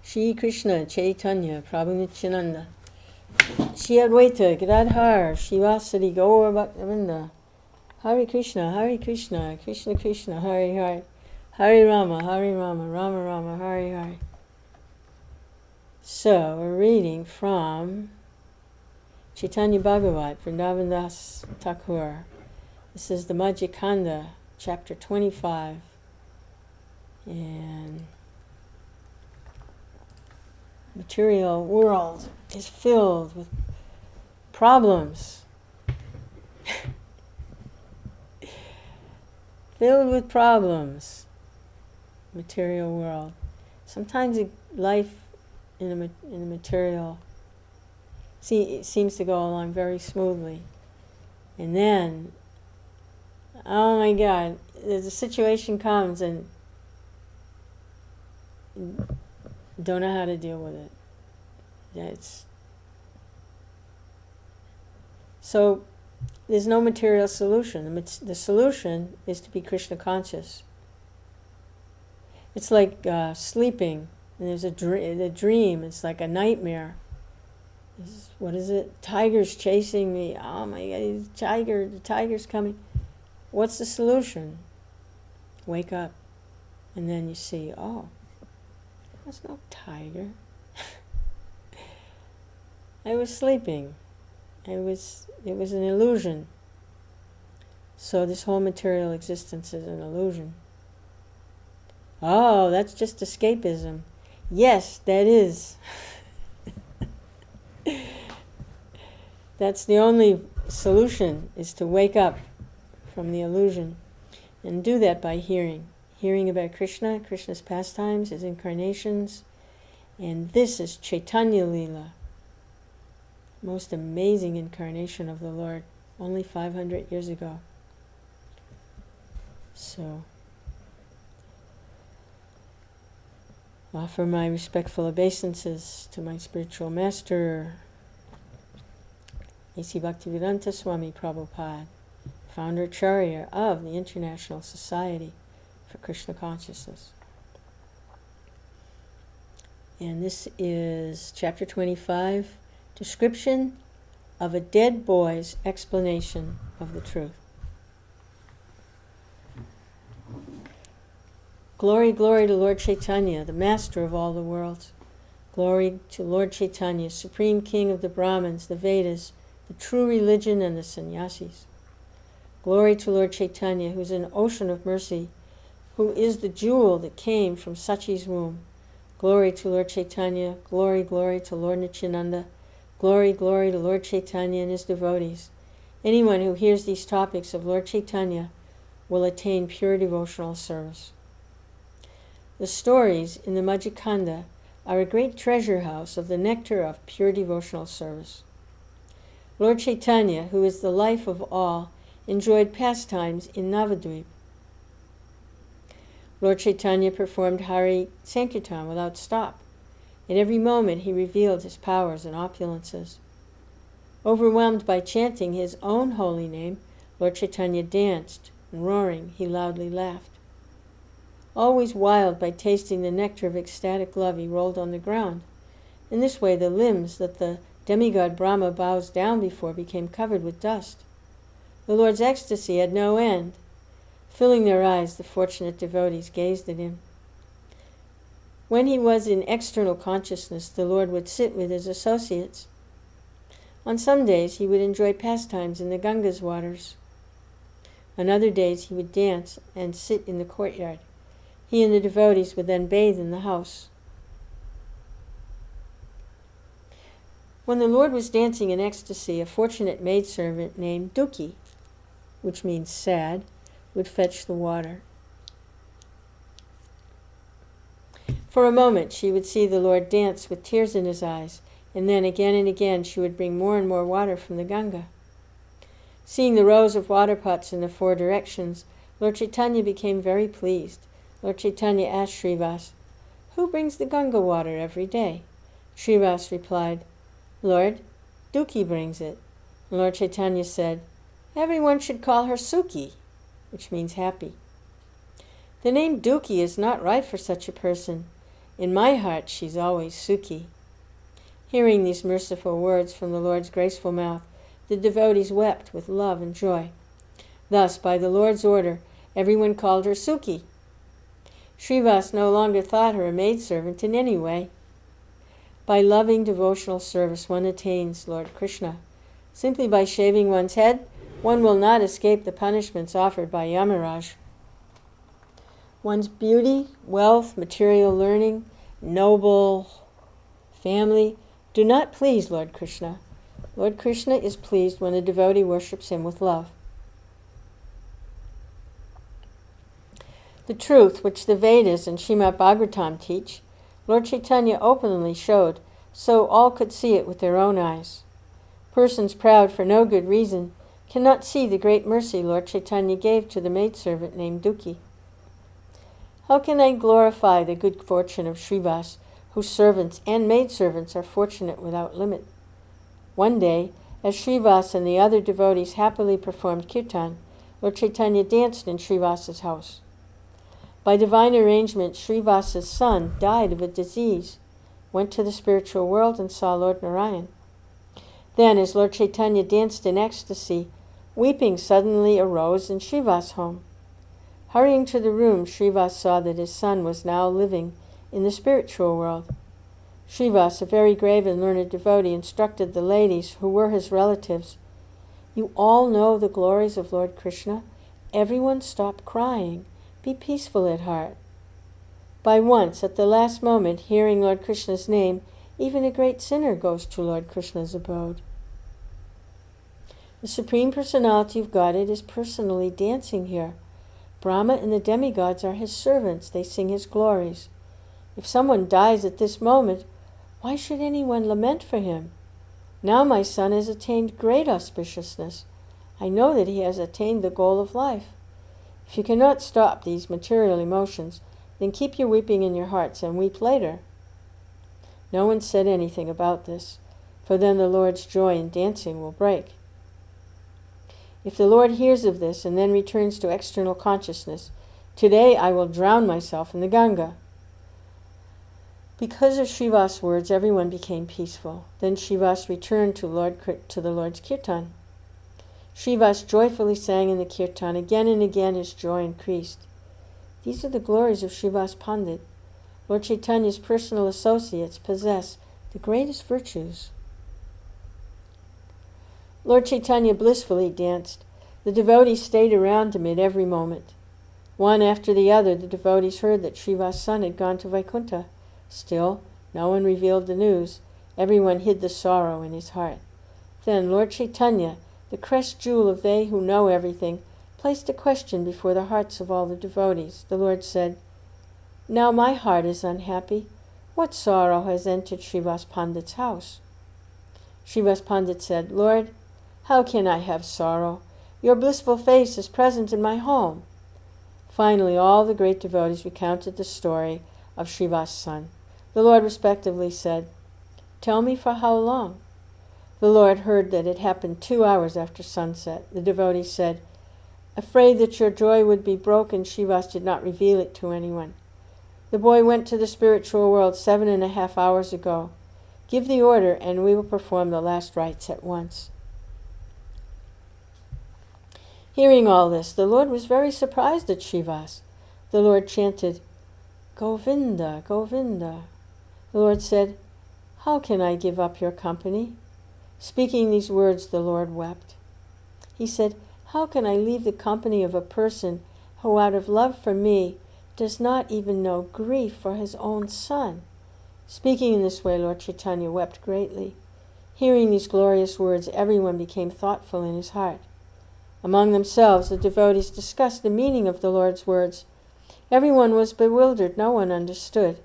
Shri Krishna, Chaitanya, Prabhu Nityananda, Shri Advaita, Gadadhar, Shivasari, Gaur Bhaktivinoda, Hare Krishna, Krishna Krishna, Hare Hare, Hare Rama, Rama Rama, Hare Hare. So, we're reading from Chaitanya Bhagavata, Vrndavana Thakur. This is the Madhya-Khanda, chapter 25. And material world is filled with problems. Filled with problems. Material world. Sometimes life in the material seems to go along very smoothly. And then, oh my God, the situation comes and don't know how to deal with it. So there's no material solution. The solution is to be Krishna conscious. It's like sleeping, and there's a dream. It's like a nightmare. What is it? Tiger's chasing me. Oh my God, the tiger's coming. What's the solution? Wake up. And then you see, oh, there's no tiger. I was sleeping. It was an illusion. So this whole material existence is an illusion. Oh, that's just escapism. Yes, that is. That's the only solution, is to wake up from the illusion. And do that by hearing. Hearing about Krishna, Krishna's pastimes, his incarnations. And this is Chaitanya Lila. Most amazing incarnation of the Lord, only 500 years ago. So, offer my respectful obeisances to my spiritual master, A.C. Bhaktivedanta Swami Prabhupada, founder Acharya of the International Society for Krishna Consciousness. And this is chapter 25, description of a dead boy's explanation of the truth. Glory, glory to Lord Chaitanya, the master of all the worlds. Glory to Lord Chaitanya, supreme king of the Brahmins, the Vedas, the true religion, and the sannyasis. Glory to Lord Chaitanya, who is an ocean of mercy, who is the jewel that came from Sachi's womb. Glory to Lord Chaitanya, glory, glory to Lord Nityananda, glory, glory to Lord Chaitanya and his devotees. Anyone who hears these topics of Lord Chaitanya will attain pure devotional service. The stories in the Madhya-Khanda are a great treasure house of the nectar of pure devotional service. Lord Chaitanya, who is the life of all, enjoyed pastimes in Navadvip. Lord Chaitanya performed Hari Sankirtan without stop. At every moment he revealed his powers and opulences. Overwhelmed by chanting his own holy name, Lord Chaitanya danced, and roaring, he loudly laughed. Always wild by tasting the nectar of ecstatic love, he rolled on the ground. In this way the limbs that the demigod Brahma bows down before became covered with dust. The Lord's ecstasy had no end. Filling their eyes, the fortunate devotees gazed at him. When he was in external consciousness, the Lord would sit with his associates. On some days he would enjoy pastimes in the Ganga's waters. On other days he would dance and sit in the courtyard. He and the devotees would then bathe in the house. When the Lord was dancing in ecstasy, a fortunate maidservant named Dukhi, which means sad, would fetch the water. For a moment she would see the Lord dance with tears in his eyes, and then again and again she would bring more and more water from the Ganga. Seeing the rows of water pots in the four directions, Lord Chaitanya became very pleased. Lord Chaitanya asked Srivas, "Who brings the Ganga water every day?" Srivas replied, "Lord, Dukhi brings it." And Lord Chaitanya said, "Everyone should call her Sukhi," which means happy. "The name Dukhi is not right for such a person. In my heart, she's always Sukhi." Hearing these merciful words from the Lord's graceful mouth, the devotees wept with love and joy. Thus, by the Lord's order, everyone called her Sukhi. Srivas no longer thought her a maidservant in any way. By loving devotional service, one attains Lord Krishna. Simply by shaving one's head, one will not escape the punishments offered by Yamaraj. One's beauty, wealth, material learning, noble family do not please Lord Krishna. Lord Krishna is pleased when a devotee worships him with love. The truth which the Vedas and Srimad Bhagavatam teach, Lord Chaitanya openly showed, so all could see it with their own eyes. Persons proud for no good reason cannot see the great mercy Lord Chaitanya gave to the maidservant named Duki. How can I glorify the good fortune of Srivas, whose servants and maidservants are fortunate without limit? One day, as Srivas and the other devotees happily performed kirtan, Lord Chaitanya danced in Srivas's house. By divine arrangement, Srivas's son died of a disease, went to the spiritual world and saw Lord Narayan. Then, as Lord Chaitanya danced in ecstasy, weeping suddenly arose in Srivas' home. Hurrying to the room, Srivas saw that his son was now living in the spiritual world. Srivas, a very grave and learned devotee, instructed the ladies who were his relatives, "You all know the glories of Lord Krishna. Everyone stop crying. Be peaceful at heart." By once, at the last moment, hearing Lord Krishna's name, even a great sinner goes to Lord Krishna's abode. The Supreme Personality of Godhead is personally dancing here. Brahma and the demigods are his servants. They sing his glories. If someone dies at this moment, why should anyone lament for him? Now my son has attained great auspiciousness. I know that he has attained the goal of life. If you cannot stop these material emotions, then keep your weeping in your hearts and weep later. No one said anything about this, for then the Lord's joy in dancing will break. If the Lord hears of this and then returns to external consciousness, today I will drown myself in the Ganga. Because of Srivas' words, everyone became peaceful. Then Srivas returned to the Lord's kirtan. Srivas joyfully sang in the kirtan. Again and again his joy increased. These are the glories of Srivas Pandit. Lord Chaitanya's personal associates possess the greatest virtues. Lord Chaitanya blissfully danced. The devotees stayed around him at every moment. One after the other, the devotees heard that Srivas' son had gone to Vaikuntha. Still, no one revealed the news. Everyone hid the sorrow in his heart. Then Lord Chaitanya, the crest jewel of they who know everything, placed a question before the hearts of all the devotees. The Lord said, "Now my heart is unhappy. What sorrow has entered Srivas Pandit's house?" Srivas Pandit said, "Lord, how can I have sorrow? Your blissful face is present in my home." Finally, all the great devotees recounted the story of Srivas' son. The Lord respectively said, "Tell me for how long?" The Lord heard that it happened 2 hours after sunset. The devotees said, "Afraid that your joy would be broken, Srivas did not reveal it to anyone. The boy went to the spiritual world 7.5 hours ago. Give the order and we will perform the last rites at once." Hearing all this, the Lord was very surprised at Srivas. The Lord chanted, "Govinda, Govinda." The Lord said, "How can I give up your company?" Speaking these words, the Lord wept. He said, "How can I leave the company of a person who, out of love for me, does not even know grief for his own son?" Speaking in this way, Lord Chaitanya wept greatly. Hearing these glorious words, everyone became thoughtful in his heart. Among themselves, the devotees discussed the meaning of the Lord's words. Everyone was bewildered. No one understood.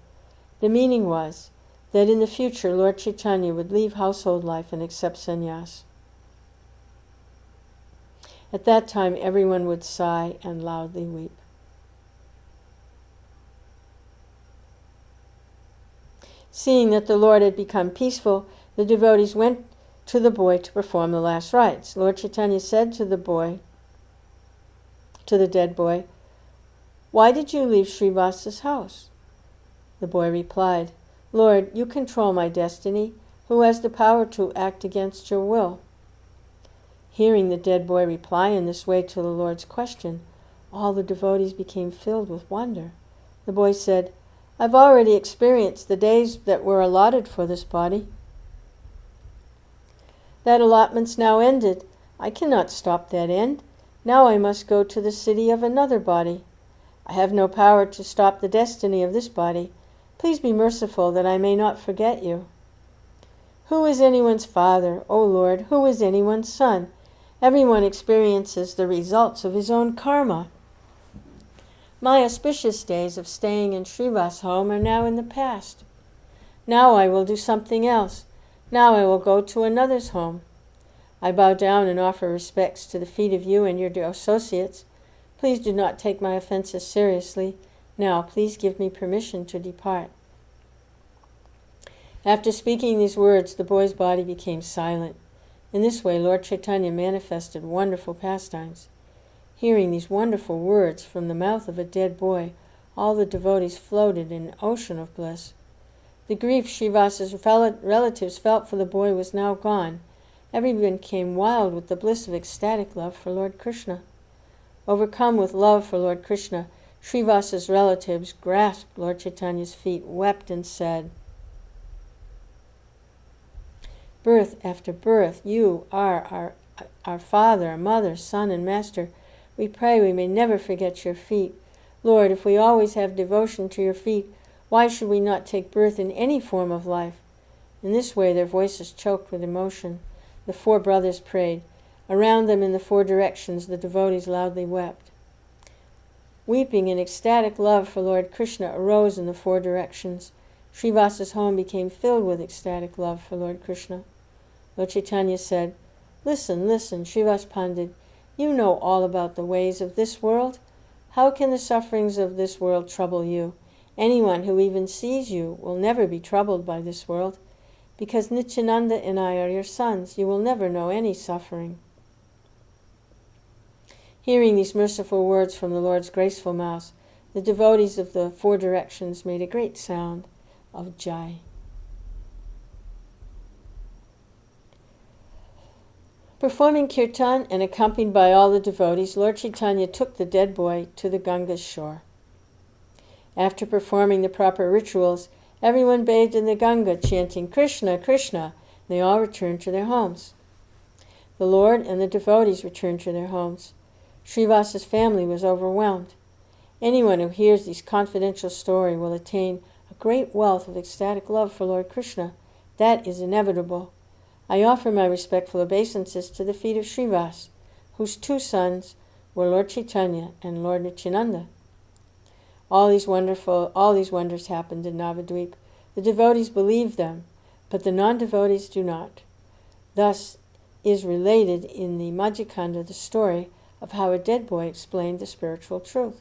The meaning was that in the future, Lord Chaitanya would leave household life and accept sannyas. At that time, everyone would sigh and loudly weep. Seeing that the Lord had become peaceful, the devotees went to the boy to perform the last rites. Lord Chaitanya said to the dead boy, "Why did you leave Srivas's house?" The boy replied, Lord, you control my destiny. Who has the power to act against your will? Hearing the dead boy reply in this way to the Lord's question, all the devotees became filled with wonder. The boy said, I've already experienced the days that were allotted for this body. That allotment's now ended. I cannot stop that end. Now I must go to the city of another body. I have no power to stop the destiny of this body. Please be merciful that I may not forget you. Who is anyone's father, O Lord? Who is anyone's son? Everyone experiences the results of his own karma. My auspicious days of staying in Srivas' home are now in the past. Now I will do something else. Now I will go to another's home. I bow down and offer respects to the feet of you and your associates. Please do not take my offenses seriously. Now please give me permission to depart. After speaking these words, the boy's body became silent. In this way, Lord Chaitanya manifested wonderful pastimes. Hearing these wonderful words from the mouth of a dead boy, all the devotees floated in an ocean of bliss. The grief Srivas's relatives felt for the boy was now gone. Everyone became wild with the bliss of ecstatic love for Lord Krishna. Overcome with love for Lord Krishna, Srivas's relatives grasped Lord Chaitanya's feet, wept, and said, Birth after birth, you are our father, mother, son, and master. We pray we may never forget your feet. Lord, if we always have devotion to your feet, why should we not take birth in any form of life? In this way their voices choked with emotion. The four brothers prayed. Around them in the four directions the devotees loudly wept. Weeping in ecstatic love for Lord Krishna arose in the four directions. Srivas's home became filled with ecstatic love for Lord Krishna. Lord Chaitanya said, Listen, Srivas Pandit, you know all about the ways of this world. How can the sufferings of this world trouble you? Anyone who even sees you will never be troubled by this world. Because Nityananda and I are your sons, you will never know any suffering. Hearing these merciful words from the Lord's graceful mouth, the devotees of the four directions made a great sound of Jai. Performing kirtan and accompanied by all the devotees, Lord Chaitanya took the dead boy to the Ganga's shore. After performing the proper rituals, everyone bathed in the Ganga, chanting Krishna, Krishna. They all returned to their homes. The Lord and the devotees returned to their homes. Srivas's family was overwhelmed. Anyone who hears this confidential story will attain a great wealth of ecstatic love for Lord Krishna. That is inevitable. I offer my respectful obeisances to the feet of Srivas, whose two sons were Lord Chaitanya and Lord Nityananda. All these wonders happened in Navadvip. The devotees believe them, but the non-devotees do not. Thus is related in the Madhya-Khanda the story of how a dead boy explained the spiritual truth.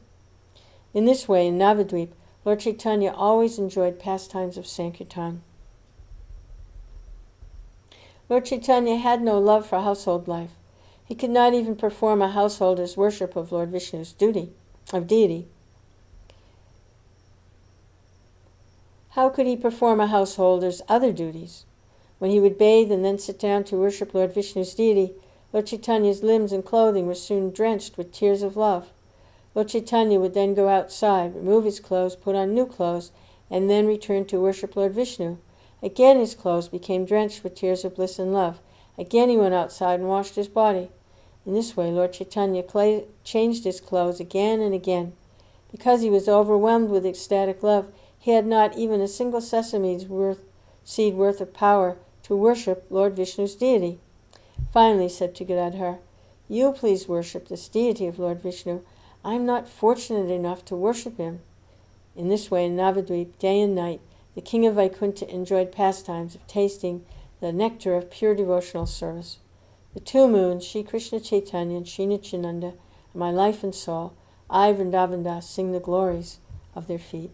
In this way, in Navadvip, Lord Chaitanya always enjoyed pastimes of Sankirtan. Lord Chaitanya had no love for household life. He could not even perform a householder's worship of Lord Vishnu's deity. How could he perform a householder's other duties? When he would bathe and then sit down to worship Lord Vishnu's deity, Lord Chaitanya's limbs and clothing were soon drenched with tears of love. Lord Chaitanya would then go outside, remove his clothes, put on new clothes, and then return to worship Lord Vishnu. Again his clothes became drenched with tears of bliss and love. Again he went outside and washed his body. In this way Lord Chaitanya changed his clothes again and again. Because he was overwhelmed with ecstatic love, he had not even a single sesame seed worth of power to worship Lord Vishnu's deity. Finally he said to Gadadhar, You please worship this deity of Lord Vishnu. I am not fortunate enough to worship him. In this way, in Navadvip, day and night, the king of Vaikuntha enjoyed pastimes of tasting the nectar of pure devotional service. The two moons, Sri Krishna Chaitanya and Sri Nityananda, are my life and soul. I, Vrndavana, sing the glories of their feet.